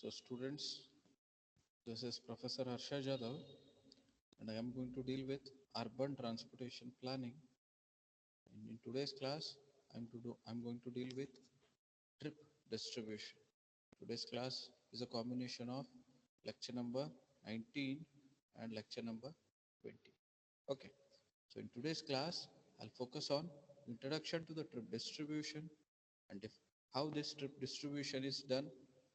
So students, this is Professor Harsha Jadhav and I am going to deal with urban transportation planning. And in today's class, I'm going to deal with trip distribution. Today's class is a combination of lecture number 19 and lecture number 20. Okay, so in today's class, I'll focus on introduction to the trip distribution and how this trip distribution is done,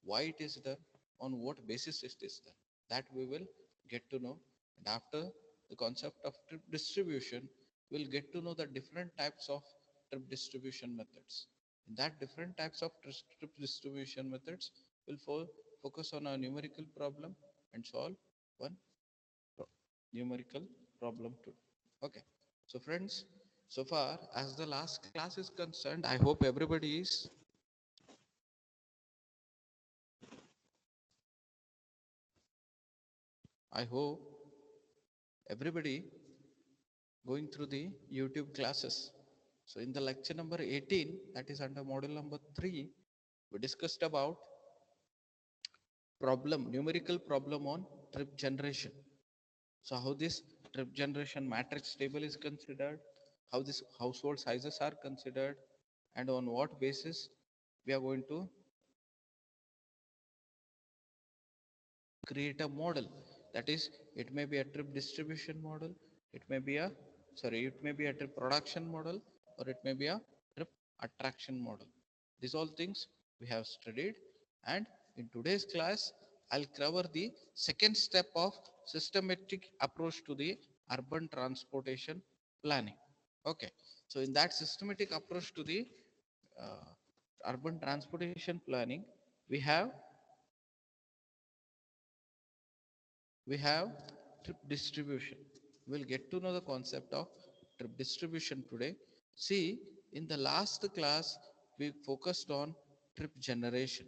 why it is done, on what basis it is done. That we will get to know. And after the concept of trip distribution, we'll get to know the different types of trip distribution methods. In that different types of trip distribution methods, we'll focus on a numerical problem and solve one numerical problem too. Okay. So friends, so far as the last class is concerned, I hope everybody is I hope everybody going through the YouTube classes. So in the lecture number 18, that is under module number 3, we discussed about numerical problem on trip generation. So how this trip generation matrix table is considered, how this household sizes are considered, and on what basis we are going to create a model. That is, it may be a trip distribution model, it may be a trip production model, or it may be a trip attraction model. These all things we have studied, and in today's class I'll cover the second step of systematic approach to the urban transportation planning. Okay, so in that systematic approach to the urban transportation planning, we have trip distribution. We'll get to know the concept of trip distribution today. See, in the last class, we focused on trip generation.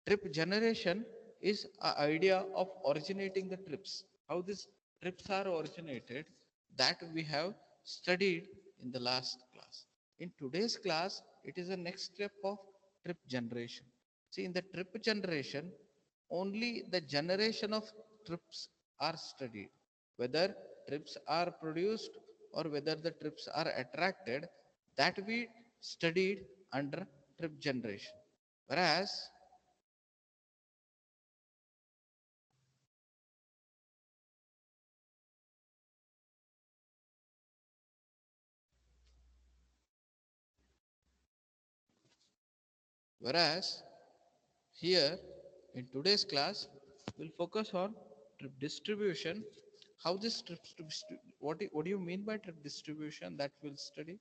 Trip generation is an idea of originating the trips. How these trips are originated, that we have studied in the last class. In today's class, it is the next step of trip generation. See, in the trip generation, only the generation of trips are studied. Whether trips are produced or whether the trips are attracted, that we studied under trip generation. Whereas Whereas here in today's class, we'll focus on trip distribution. How this what do you mean by trip distribution, that we'll study,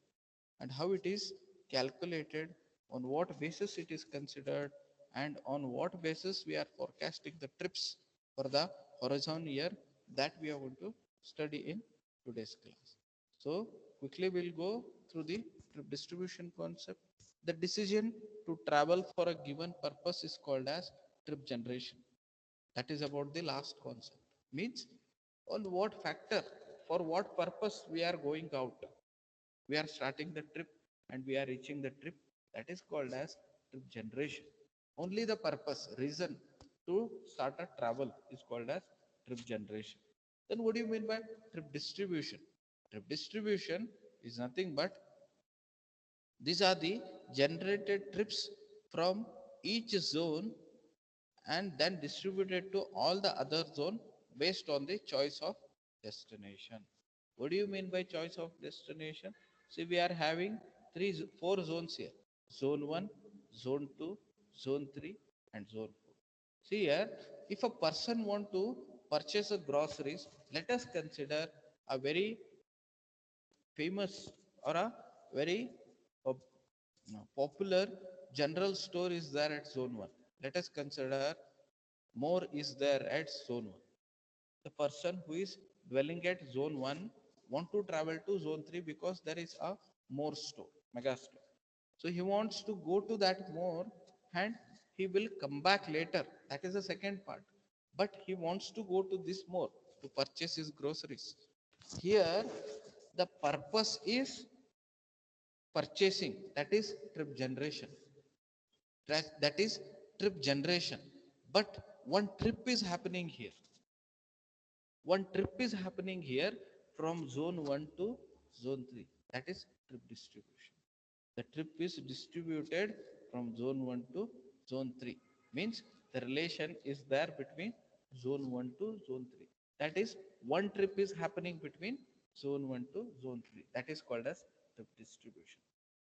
and how it is calculated, on what basis it is considered, and on what basis we are forecasting the trips for the horizon year, that we are going to study in today's class. So quickly we'll go through the trip distribution concept. The decision to travel for a given purpose is called as trip generation. That is about the last concept. Means on what factor, for what purpose we are going out. We are starting the trip and we are reaching the trip. That is called as trip generation. Only the purpose, reason to start a travel is called as trip generation. Then what do you mean by trip distribution? Trip distribution is nothing but these are the generated trips from each zone and then distributed to all the other zone based on the choice of destination. What do you mean by choice of destination? See, we are having four zones here. Zone 1, Zone 2, Zone 3 and Zone 4. See here, if a person want to purchase a groceries, let us consider a very famous or a very uh, popular general store is there at zone 1. Let us consider more is there at zone 1. The person who is dwelling at zone 1 want to travel to zone 3 because there is a more store, mega store. So he wants to go to that more and he will come back later. That is the second part. But he wants to go to this more to purchase his groceries. Here the purpose is purchasing, that is trip generation. That is trip generation. But one trip is happening here. One trip is happening here from zone 1 to zone 3. That is trip distribution. The trip is distributed from zone 1 to zone 3. Means the relation is there between zone 1 to zone 3. That is, one trip is happening between zone 1 to zone 3. That is called as trip distribution.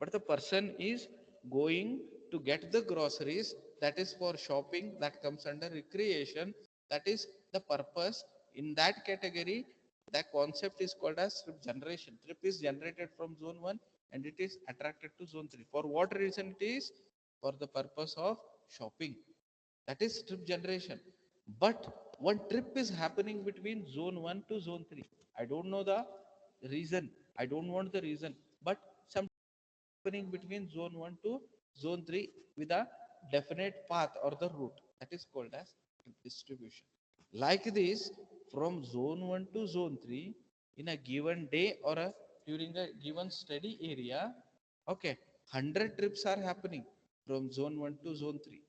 But the person is going to get the groceries, that is for shopping, that comes under recreation, that is the purpose. In that category, the concept is called as trip generation. Trip is generated from zone 1 and it is attracted to zone 3. For what reason it is? For the purpose of shopping. That is trip generation. But one trip is happening between zone 1 to zone 3. I don't know the reason. I don't want the reason. But some happening between zone 1 to zone 3 with a definite path or the route. That is called as trip distribution. Like this, from zone 1 to zone 3 in a given day or during a given study area, okay, 100 trips are happening from zone 1 to zone 3.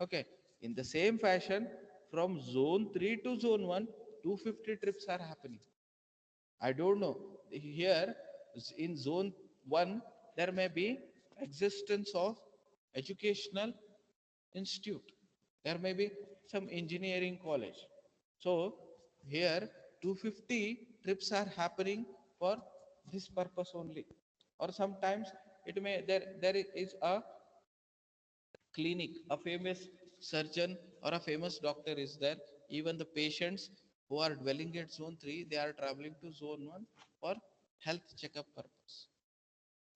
Okay, in the same fashion, from zone 3 to zone 1, 250 trips are happening. I don't know. Here in zone 1, there may be existence of educational institute. There may be some engineering college. So here 250 trips are happening for this purpose only. Or sometimes it may there is a clinic, a famous surgeon or a famous doctor is there. Even the patients who are dwelling at zone 3, they are traveling to zone 1 for health checkup purpose.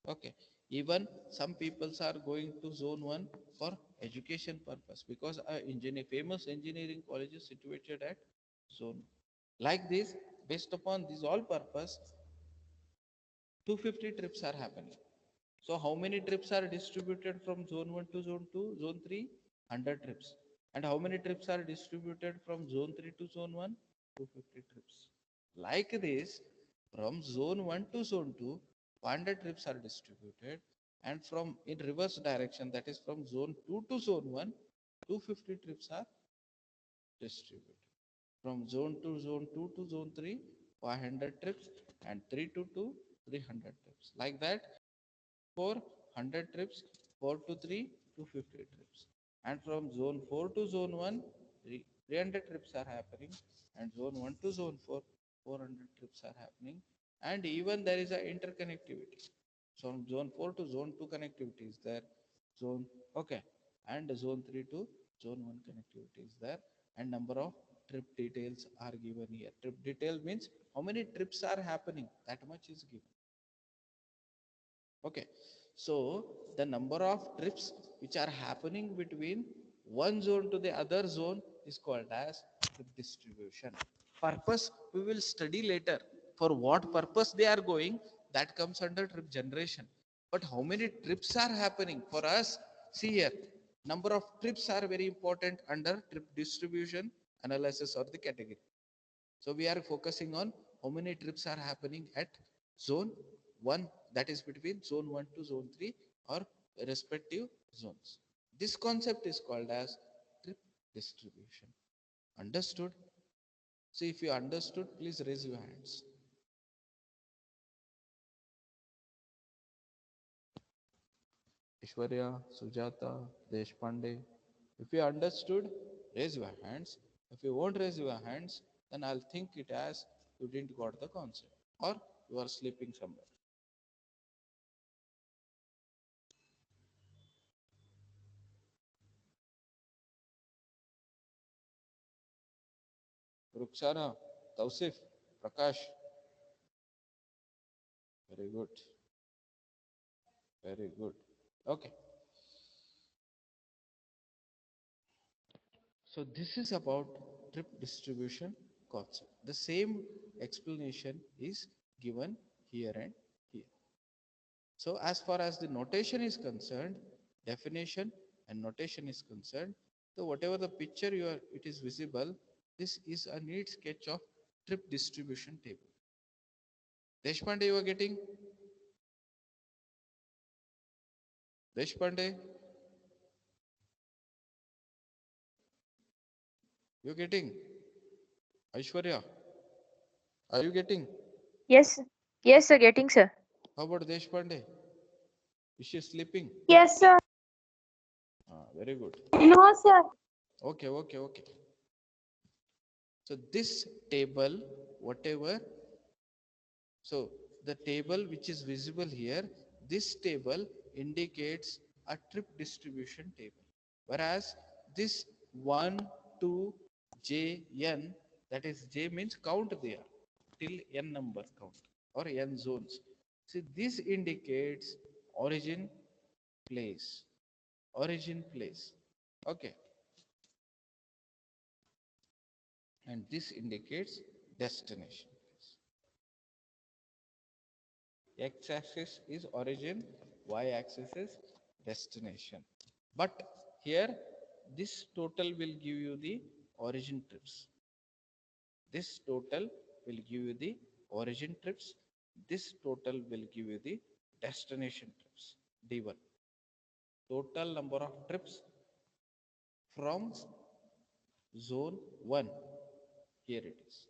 Okay. Even some peoples are going to zone 1 for education purpose because a famous engineering college is situated at zone. Like this, based upon this all purpose, 250 trips are happening. So how many trips are distributed from zone 1 to zone 2, zone 3? 100 trips. And how many trips are distributed from zone 3 to zone 1? 250 trips. Like this, from zone 1 to zone 2, 100 trips are distributed. And from in reverse direction, that is from zone 2 to zone 1, 250 trips are distributed. From zone to zone 2 to zone 3, 500 trips, and 3 to 2, 300 trips. Like that, 400 trips, 4 to 3, 250 trips. And from zone 4 to zone 1, 300 trips are happening. And zone 1 to zone 4, 400 trips are happening. And even there is a interconnectivity. So from zone 4 to zone 2 connectivity is there. Zone, okay. And zone 3 to zone 1 connectivity is there. And number of trip details are given here. Trip detail means how many trips are happening. That much is given. Okay, so the number of trips which are happening between one zone to the other zone is called as trip distribution. Purpose we will study later. For what purpose they are going, that comes under trip generation. But how many trips are happening for us? See here, number of trips are very important under trip distribution analysis or the category. So we are focusing on how many trips are happening at zone 1, that is between zone 1 to zone 3 or respective zones. This concept is called as trip distribution. Understood? So if you understood, please raise your hands. Ishwarya, Sujata, Deshpande. If you understood, raise your hands. If you won't raise your hands, then I'll think it as you didn't got the concept or you are sleeping somewhere. Ruksana, Tausif, Prakash. Very good. Very good. Okay. So this is about trip distribution concept. The same explanation is given here and here. So as far as the notation is concerned, definition and notation is concerned, so whatever the picture you are, it is visible, this is a neat sketch of trip distribution table. Deshpande, you are getting? Deshpande? You getting? Aishwarya, are you getting? Yes, yes, sir. Getting, sir. How about Deshpande? Is she sleeping? Yes, sir. Very good. No, sir. Okay, okay, okay. So this table, whatever, so the table which is visible here, this table indicates a trip distribution table. Whereas this 1, 2, J, N, that is J means count there till N number count or N zones. See, this indicates origin place. Origin place. Okay. And this indicates destination place. X-axis is origin, y-axis is destination. But here, this total will give you the origin trips. This total will give you the origin trips. This total will give you the destination trips. D1. Total number of trips from zone 1. Here it is.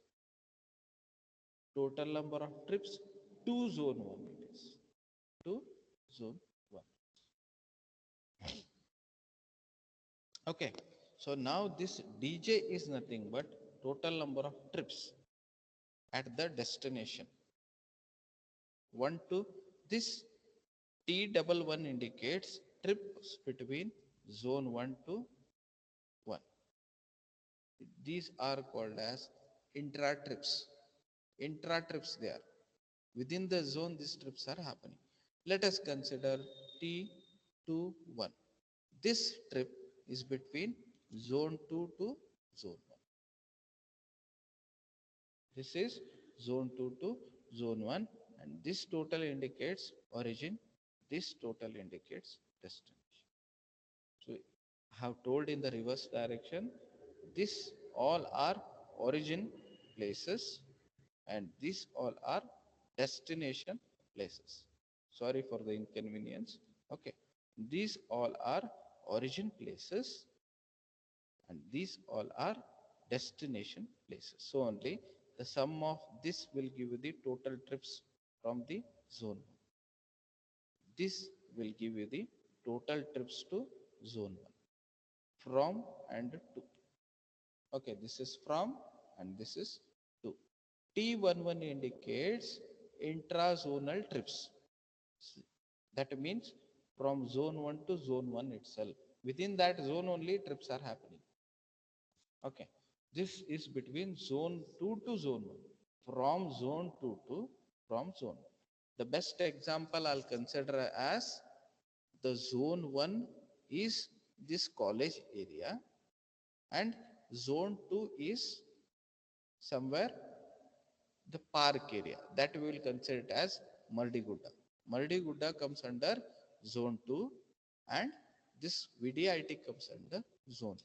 Total number of trips to zone 1 it is. To zone 1. Okay, so now this DJ is nothing but total number of trips at the destination. 1 to this T11 indicates trips between zone 1 to 1. These are called as intra trips. Intra trips there. Within the zone, these trips are happening. Let us consider T21. This trip is between zone 2 to zone 1. This is zone 2 to zone 1, and this total indicates origin, this total indicates destination. So I have told in the reverse direction, this all are origin places and these all are destination places. Sorry for the inconvenience. Okay. These all are origin places and these all are destination places. So only the sum of this will give you the total trips from the zone 1. This will give you the total trips to zone 1 from and to. Okay, this is from and this is to. T11 indicates intrazonal trips. That means from zone 1 to zone 1 itself. Within that zone only trips are happening. Okay. This is between zone 2 to zone 1. From zone 2 to from zone 1. The best example I'll consider as the zone 1 is this college area and zone 2 is somewhere the park area that we will consider it as Mardigudda. Mardigudda comes under zone 2 and this VDIT comes under zone 1.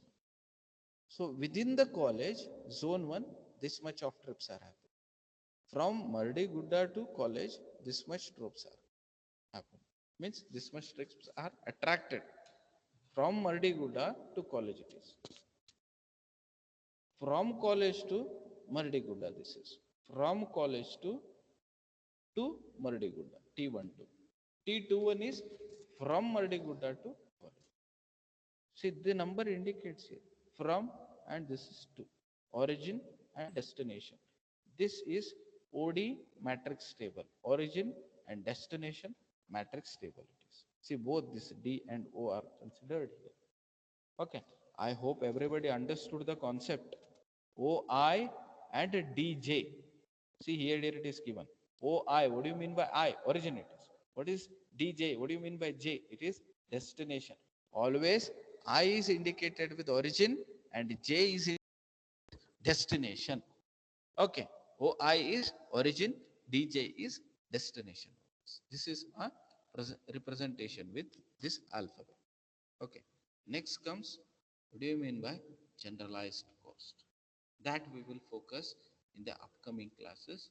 So within the college, zone 1, this much of trips are happening. From Mardigudda to college, this much trips are happening. Means this much trips are attracted. From Mardigudda to college it is. From college to Mardigudda this is. From college to Mardigudda, T12. T21 is from Mardigudda to college. See, the number indicates here from and this is to origin and destination. This is OD matrix table. Origin and destination matrix table it is. See, both this D and O are considered here. Okay. I hope everybody understood the concept. OI and DJ. See here it is given. OI, what do you mean by I? Origin it is. What is DJ? What do you mean by J? It is destination. Always I is indicated with origin and J is destination. Okay. OI is origin, DJ is destination. This is a representation with this alphabet. Okay. Next comes, what do you mean by generalized cost? That we will focus in the upcoming classes.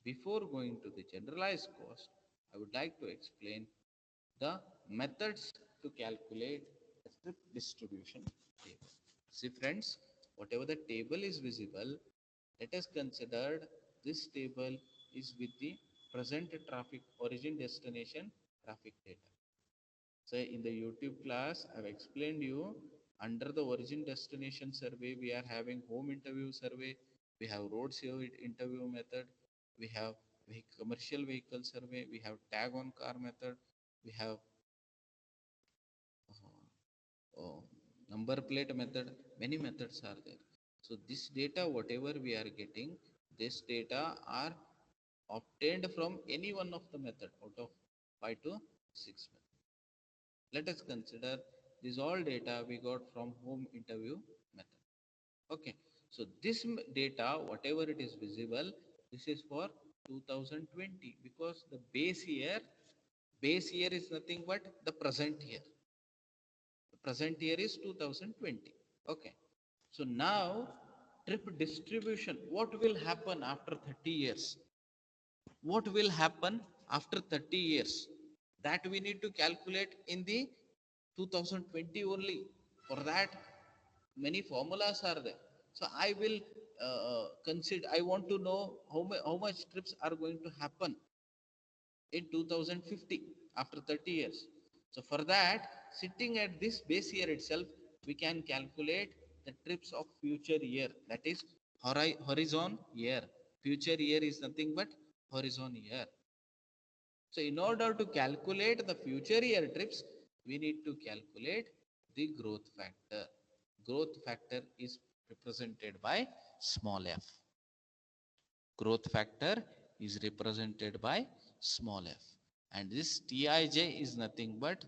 Before going to the generalized cost, I would like to explain the methods to calculate the trip distribution table. See friends, whatever the table is visible, let us consider this table is with the present traffic origin destination traffic data. So in the YouTube class, I've explained you under the origin destination survey, we are having home interview survey, we have road interview method, we have commercial vehicle survey, we have tag on car method, we have uh, number plate method, many methods are there. So this data, whatever we are getting, this data are obtained from any one of the method out of 5 to 6 methods. Let us consider this all data we got from home interview method. Okay, so this data, whatever it is visible, this is for 2020 because the base year is nothing but the present year. The present year is 2020. Okay. So now trip distribution, what will happen after 30 years? What will happen after 30 years? That we need to calculate in the 2020 only. For that, many formulas are there. So I will consider, I want to know how much trips are going to happen in 2050 after 30 years. So for that, sitting at this base year itself, we can calculate the trips of future year, that is horizon year. Future year is nothing but horizon year. So in order to calculate the future year trips, we need to calculate the growth factor. Growth factor is represented by small f. Growth factor is represented by small f, and this Tij is nothing but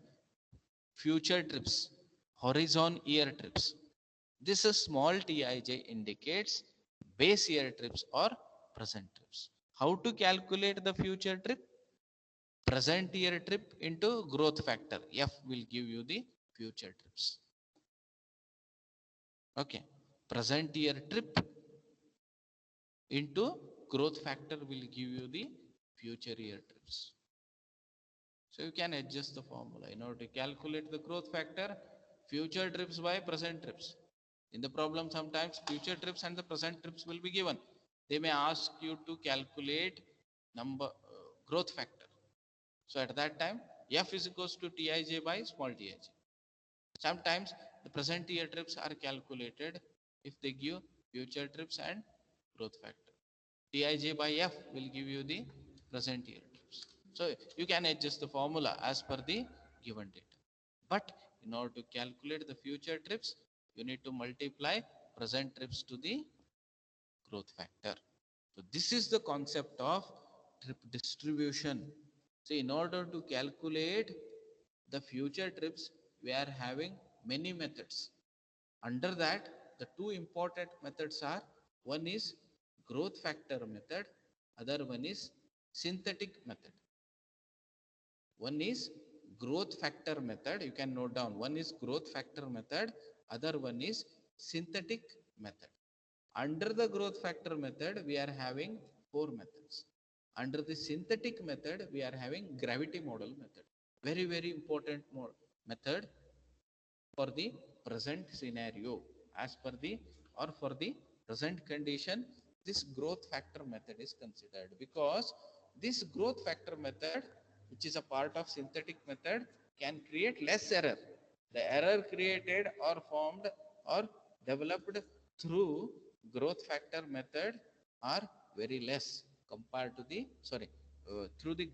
future trips, horizon year trips. This is small Tij indicates base year trips or present trips. How to calculate the future trip? Present year trip into growth factor, f will give you the future trips. Okay, present year trip into growth factor will give you the future year trips. So you can adjust the formula in order to calculate the growth factor, future trips by present trips. In the problem, sometimes future trips and the present trips will be given. They may ask you to calculate number growth factor. So at that time, f is equals to Tij by small Tij. Sometimes the present year trips are calculated if they give future trips and growth factor. Tij by f will give you the present year trips. So you can adjust the formula as per the given data. But in order to calculate the future trips, you need to multiply present trips to the growth factor. So this is the concept of trip distribution. So in order to calculate the future trips, we are having many methods. Under that, the two important methods are, one is growth factor method, other one is synthetic method. One is growth factor method, you can note down, one is growth factor method, other one is synthetic method. Under the growth factor method, we are having four methods. Under the synthetic method, we are having gravity model method. Very, very important method for the present scenario. As per the or for the present condition, this growth factor method is considered because this growth factor method, which is a part of synthetic method, can create less error. The error created or formed or developed through growth factor method are very less compared to the through the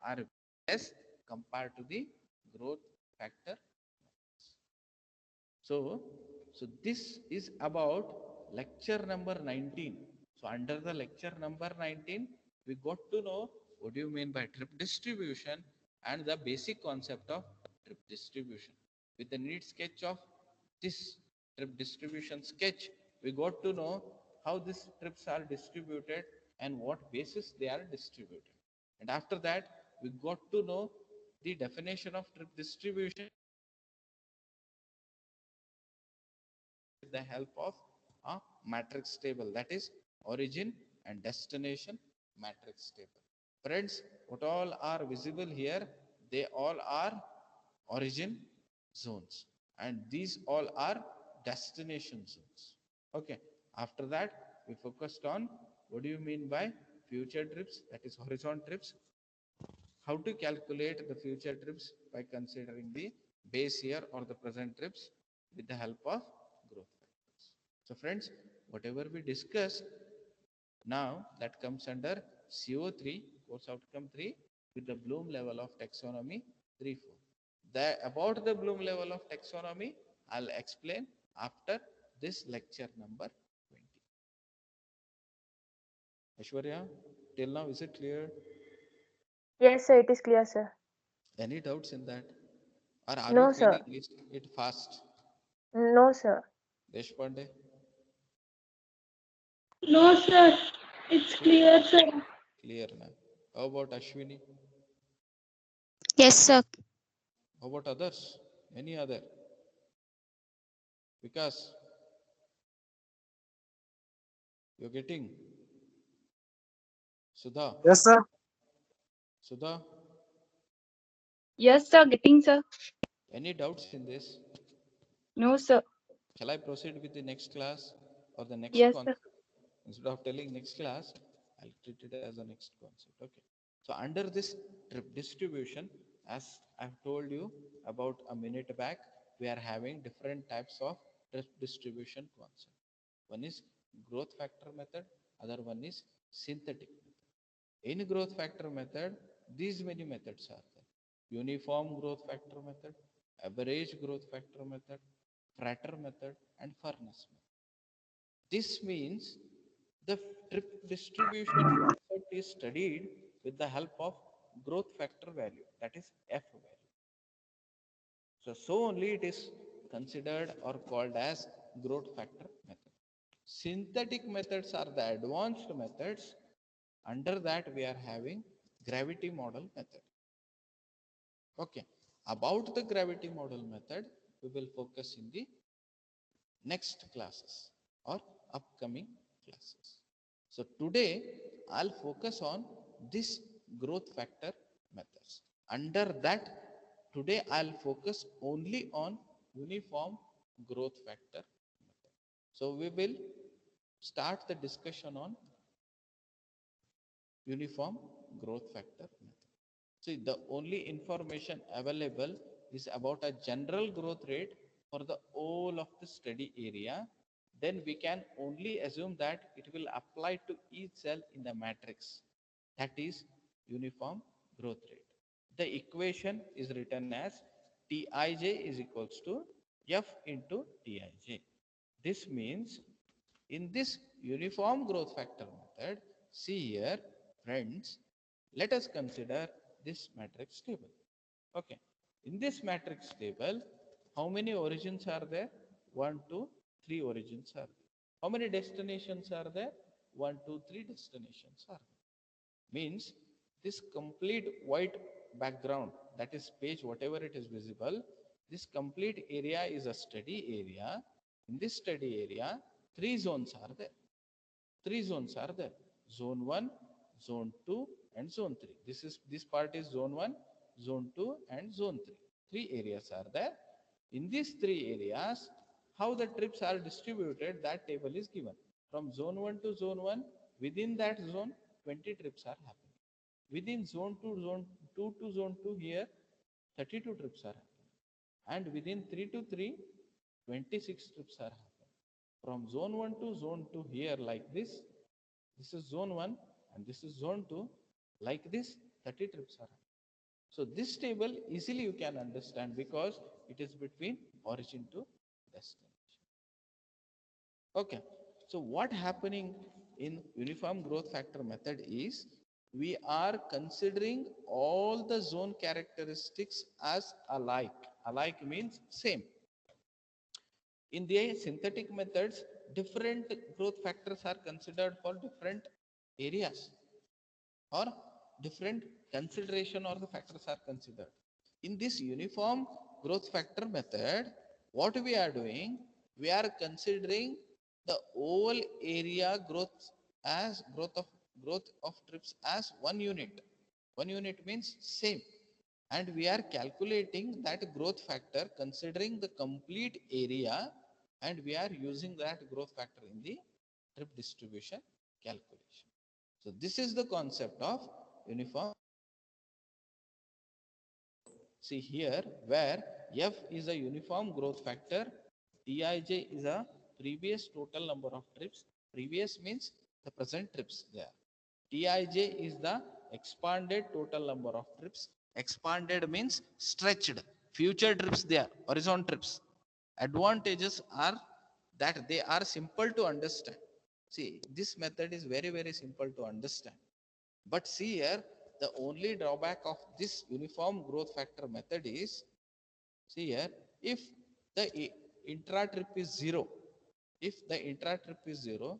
are less compared to the growth factor. So, so this is about lecture number 19. So under the lecture number 19, we got to know what do you mean by trip distribution and the basic concept of trip distribution. With the neat sketch of this trip distribution sketch, we got to know how these trips are distributed and what basis they are distributed. And after that, we got to know the definition of trip distribution with the help of a matrix table, that is origin and destination matrix table. Friends, what all are visible here, they all are origin zones and these all are destination zones. Okay, after that we focused on what do you mean by future trips, that is horizon trips, how to calculate the future trips by considering the base year or the present trips with the help of growth factors. So friends, whatever we discussed now, that comes under CO3, course outcome 3, with the Bloom level of taxonomy 3 4. About the Bloom level of taxonomy, I'll explain after this lecture number 20. Ashwarya, till now, is it clear? Yes, sir. It is clear, sir. Any doubts in that? Or are you No, sir. feeling it fast? No, sir. Deshpande? No, sir. It's Full clear, sir. clear now. How about Ashwini? Yes, sir. How about others? Any other? Because you're getting Sudha. Yes, sir. Sudha, Yes, sir. Getting, sir. any doubts in this? No, sir. Shall I proceed with the next class or the next Yes, sir. concept? Instead of telling next class, I'll treat it as a next concept. Okay. So under this trip distribution, as I've told you about a minute back, we are having different types of trip distribution concept. One is growth factor method, other one is synthetic method. In growth factor method, these many methods are there. Uniform growth factor method, average growth factor method, Frater method, and furnace method. This means the trip distribution concept is studied with the help of growth factor value, that is F value. So only it is considered or called as growth factor method. Synthetic methods are the advanced methods. Under that we are having gravity model method. Okay. About the gravity model method, we will focus in the next classes or upcoming classes. So today I'll focus on this growth factor methods. Under that, today I'll focus only on uniform growth factor method. So we will start the discussion on uniform growth factor method. See, the only information available is about a general growth rate for the whole of the study area. Then we can only assume that it will apply to each cell in the matrix. That is uniform growth rate. The equation is written as Tij is equals to F into Tij. This means in this uniform growth factor method, see here, friends, let us consider this matrix table. Okay. In this matrix table, how many origins are there? 1, 2, 3 origins are there. How many destinations are there? 1, 2, 3 destinations are there. Means this complete white background, that is page, whatever it is visible, this complete area is a study area. In this study area, 3 zones are there. 3 zones are there: zone 1, zone 2, and zone 3. This part is zone 1, zone 2, and zone 3. 3 areas are there. In these 3 areas, how the trips are distributed, that table is given. From zone 1 to zone 1, within that zone 20 trips are happening. Within zone 2, zone 2 to zone 2, here 32 trips are happening. And within 3 to 3, 26 trips are happening. From zone 1 to zone 2, here like this is zone 1 and this is zone 2, like this 30 trips are happening. So this table easily you can understand because it is between origin to destination. Okay. So what happening in uniform growth factor method is we are considering all the zone characteristics as alike. Alike means same. In the synthetic methods, different growth factors are considered for different areas or different consideration or the factors are considered. In this uniform growth factor method, what we are doing, we are considering the whole area growth of trips as one unit. One unit means same, and we are calculating that growth factor considering the complete area and we are using that growth factor in the trip distribution calculation. So this is the concept of uniform. See here, where F is a uniform growth factor, Tij is a previous total number of trips. Previous means the present trips there. Tij is the expanded total number of trips. Expanded means stretched. Future trips there, horizon trips. Advantages are that they are simple to understand. See, this method is very, very simple to understand. But see here, the only drawback of this uniform growth factor method is, see here, if the intra trip is 0, if the intra trip is 0,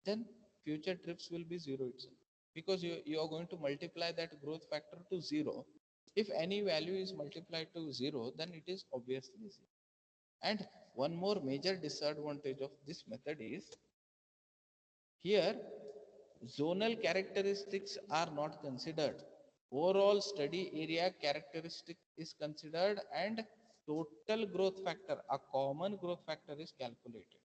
then future trips will be 0 itself. Because you are going to multiply that growth factor to 0. If any value is multiplied to 0, then it is obviously 0. And one more major disadvantage of this method is, here zonal characteristics are not considered. Overall study area characteristic is considered, and total growth factor, a common growth factor, is calculated.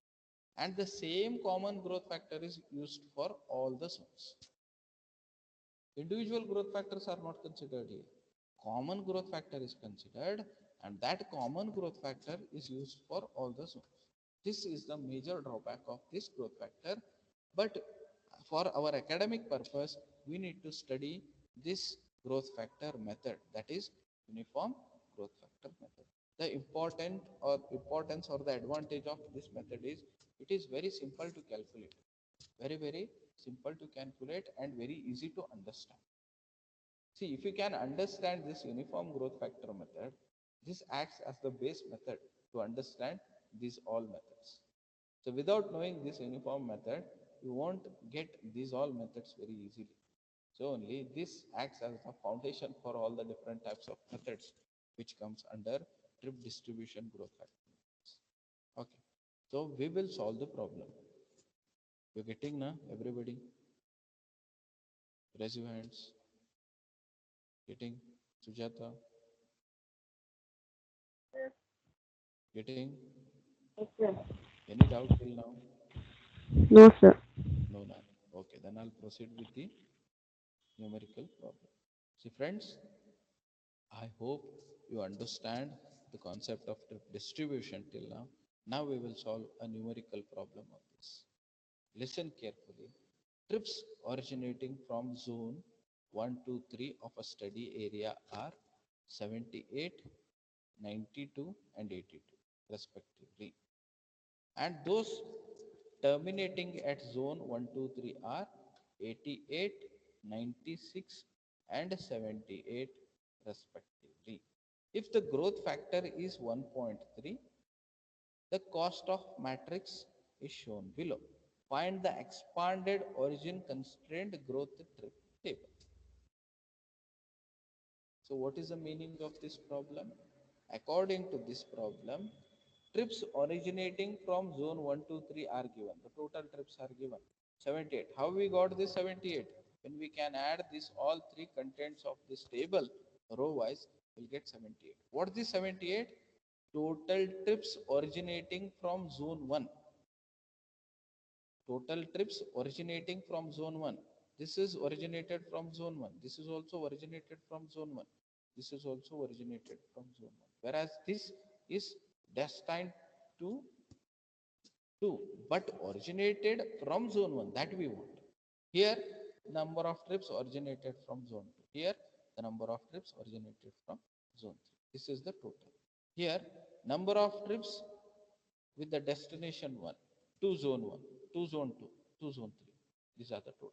And the same common growth factor is used for all the zones. Individual growth factors are not considered here. Common growth factor is considered, and that common growth factor is used for all the zones. This is the major drawback of this growth factor. But for our academic purpose, we need to study this growth factor method, that is uniform growth factor method. The importance or the advantage of this method is, it is very simple to calculate. Very, very simple to calculate and very easy to understand. See, if you can understand this uniform growth factor method, this acts as the base method to understand these all methods. So without knowing this uniform method, you won't get these all methods very easily. So only this acts as the foundation for all the different types of methods which comes under trip distribution growth factor methods. Okay. So we will solve the problem. You're getting now, everybody? Raise your hands. Getting? Sujata? Getting? Yes, sir. Any doubt till now? No, sir. No, none. Okay, then I'll proceed with the numerical problem. See, friends, I hope you understand the concept of trip distribution till now. Now we will solve a numerical problem of this. Listen carefully. Trips originating from zone 1, 2, 3 of a study area are 78, 92, and 82 respectively. And those terminating at zone 1, 2, 3 are 88, 96, and 78 respectively. If the growth factor is 1.3, the cost of matrix is shown below. Find the expanded origin constraint growth trip table. So what is the meaning of this problem? According to this problem, trips originating from zone 1, 2, 3 are given. The total trips are given. 78. How we got this 78? When we can add this all three contents of this table, row wise, we'll get 78. What is this 78? Total trips originating from zone 1. Total trips originating from zone 1. This is originated from zone 1. This is also originated from zone 1. This is also originated from zone 1. Whereas this is destined to 2, but originated from zone 1. That we want. Here, number of trips originated from zone 2. Here, the number of trips originated from zone 3. This is the total. Here, number of trips with the destination 1, to zone 1, to zone 2, to zone 3. These are the totals.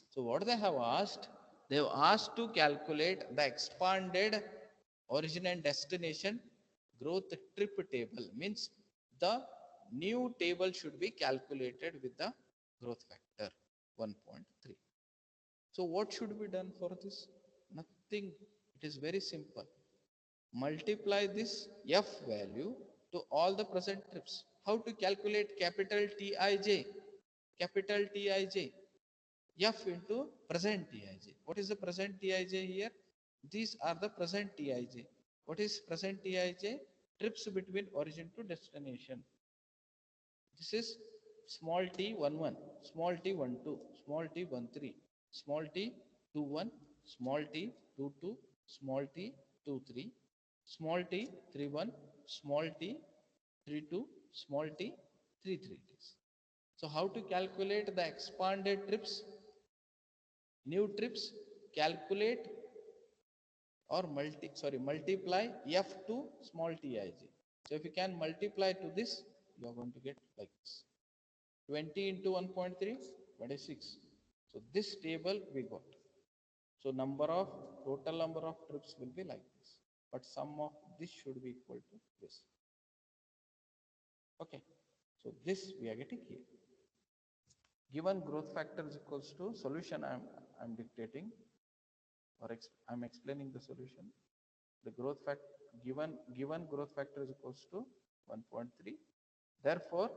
So what they have asked, they have asked to calculate the expanded origin and destination growth trip table. Means the new table should be calculated with the growth factor 1.3. So what should be done for this? Nothing. It is very simple. Multiply this F value to all the present trips. How to calculate capital Tij? Capital Tij. F into present Tij. What is the present Tij here? These are the present Tij. What is present Tij? Trips between origin to destination. This is small t11, small t12, small t13, small t21, small t22, small t23, small t31, small t32, small t33. So how to calculate the expanded trips, new trips? Calculate or multiply f to small tij. So if you can multiply to this, you are going to get like this. 20 into 1.3, 26. So this table we got. So total number of trips will be like this. But sum of this should be equal to this. Okay. So this we are getting here. Given growth factor is equals to solution, I'm dictating or I'm explaining the solution. The growth factor given growth factor is equals to 1.3. Therefore,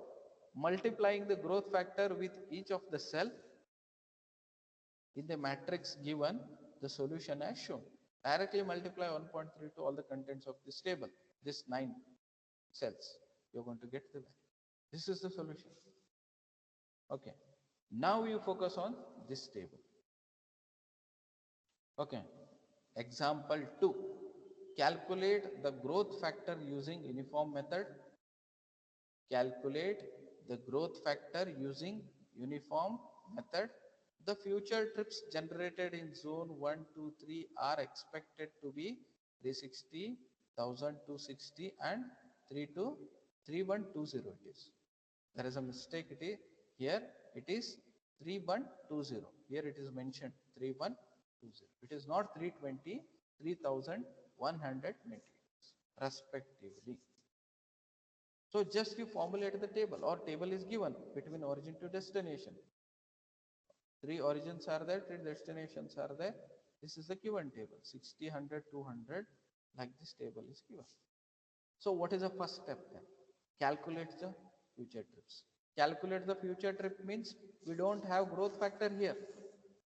multiplying the growth factor with each of the cell in the matrix given, the solution as shown. Directly multiply 1.3 to all the contents of this table, this 9 cells. You're going to get the value. This is the solution. Okay. Now you focus on this table. Okay. Example 2. Calculate the growth factor using uniform method. Calculate the growth factor using uniform method. The future trips generated in zone 1, 2, 3 are expected to be 360, 1260 and 3120 it is. There is a mistake here. It is 3120. Here it is mentioned 3120. It is not 320, 3100 meters respectively. So just you formulate the table, or table is given between origin to destination. 3 origins are there, 3 destinations are there. This is the given table, 60, 100, 200, like this table is given. So what is the first step then? Calculate the future trips. Calculate the future trip means we don't have growth factor here.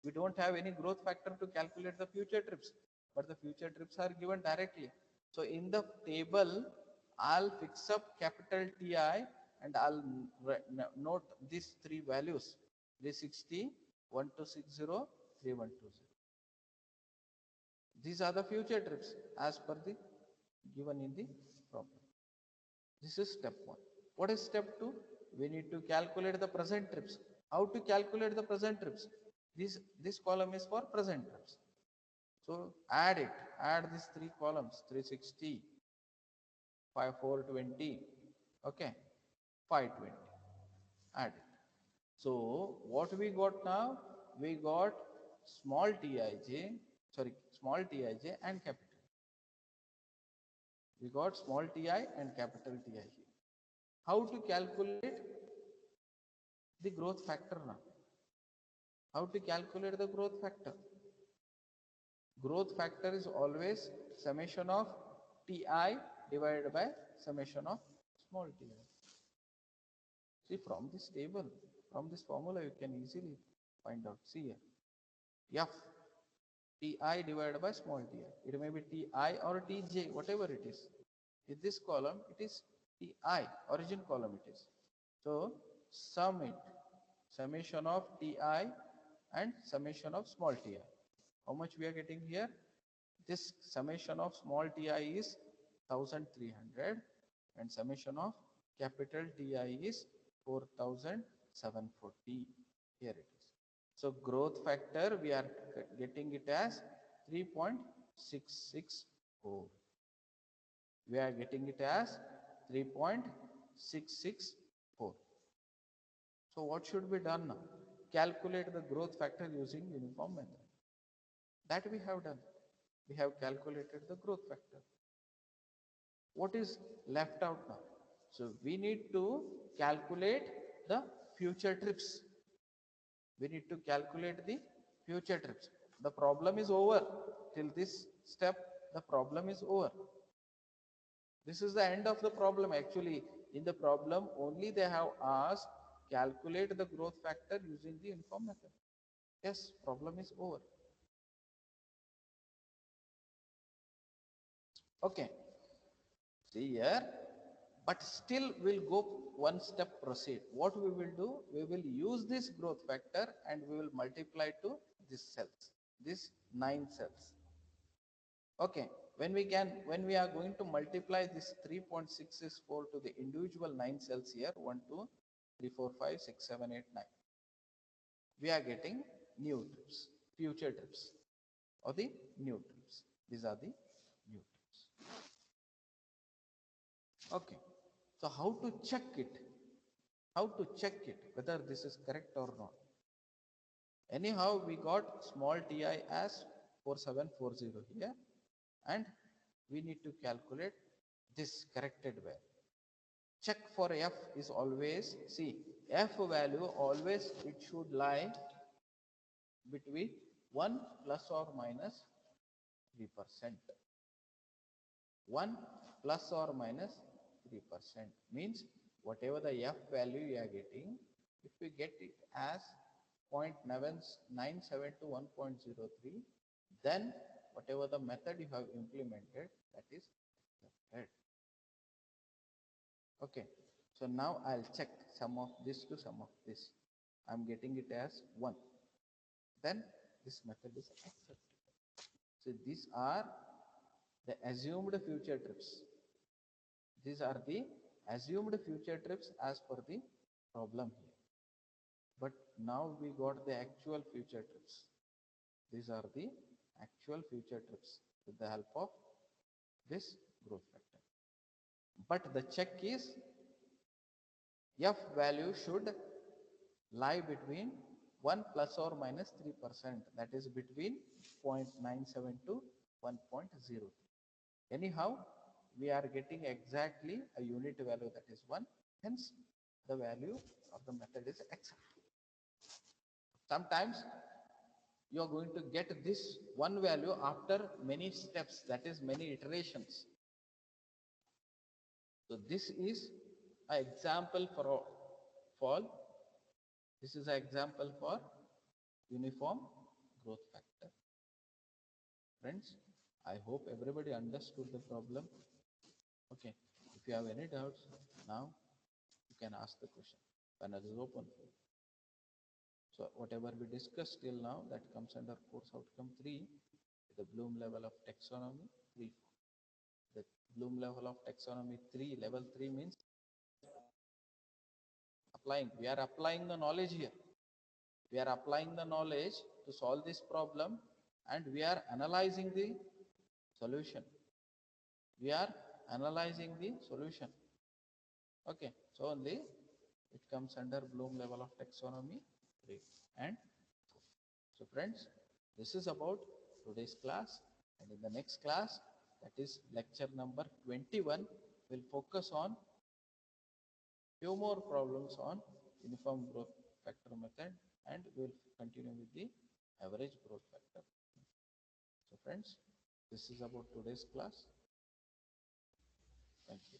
We don't have any growth factor to calculate the future trips, but the future trips are given directly. So in the table, I'll fix up capital TI and I'll note these 3 values, 360, 1260, 3120. These are the future trips as per the given in the problem. This is step 1. What is step 2? We need to calculate the present trips. How to calculate the present trips? This column is for present trips. So add it. Add these 3 columns, 360, 420, okay, 520. Add it. So what we got now? We got small small tij and capital. We got small ti and capital Ti here. How to calculate the growth factor now? How to calculate the growth factor? Growth factor is always summation of Ti divided by summation of small ti. See, from this table, from this formula, you can easily find out. See here. F Ti divided by small ti. It may be Ti or Tj, whatever it is. In this column, it is Ti, origin column it is. So, sum it. Summation of Ti and summation of small ti. How much we are getting here? This summation of small ti is 1300 and summation of capital Ti is 4740. Here it is. So growth factor we are getting it as 3.664. We are getting it as 3.664. So what should be done now? Calculate the growth factor using uniform method. That we have done. We have calculated the growth factor. What is left out now? So we need to calculate the future trips. We need to calculate the future trips. The problem is over. Till this step, the problem is over. This is the end of the problem. Actually, in the problem, only they have asked calculate the growth factor using the uniform method. Yes, problem is over. Okay. See here, But still we'll go one step proceed. What we will do, we will use this growth factor and we will multiply to these cells, these 9 cells. Okay, when we are going to multiply this 3.664 to the individual 9 cells here, 1, 2, 3, 4, 5, 6, 7, 8, 9. We are getting new trips, future trips, or the new trips. These are the new trips. Okay, so how to check it? How to check it whether this is correct or not? Anyhow, we got small ti as 4740 here, and we need to calculate this corrected value. Check for f is always, see, f value always it should lie between 1 plus or minus 3%. 1 plus or minus 3% means whatever the f value you are getting, if we get it as 0.972 to 1.03, then whatever the method you have implemented, that is accepted. Okay, so now I'll check sum of this to sum of this. I'm getting it as 1. Then this method is accepted. So these are the assumed future trips. These are the assumed future trips as per the problem here. But now we got the actual future trips. These are the actual future trips with the help of this growth factor. But the check is f value should lie between 1 plus or minus 3%, that is between 0.97 to 1.03. Anyhow, we are getting exactly a unit value, that is 1, hence the value of the method is accepted. Sometimes you are going to get this one value after many steps, that is many iterations. So this is an example for this is an example for uniform growth factor. Friends, I hope everybody understood the problem. Okay, if you have any doubts, now you can ask the question. Panel is open for you. So whatever we discussed till now, that comes under course outcome 3, the Bloom level of taxonomy 3. The Bloom level of taxonomy 3, level 3 means applying. We are applying the knowledge here. We are applying the knowledge to solve this problem, and we are analyzing the solution. We are analyzing the solution. Okay, so only it comes under Bloom level of taxonomy 3 and 4. So friends, this is about today's class, and in the next class, that is lecture number 21, we'll focus on few more problems on uniform growth factor method, and we'll continue with the average growth factor. So friends, this is about today's class. Thank you.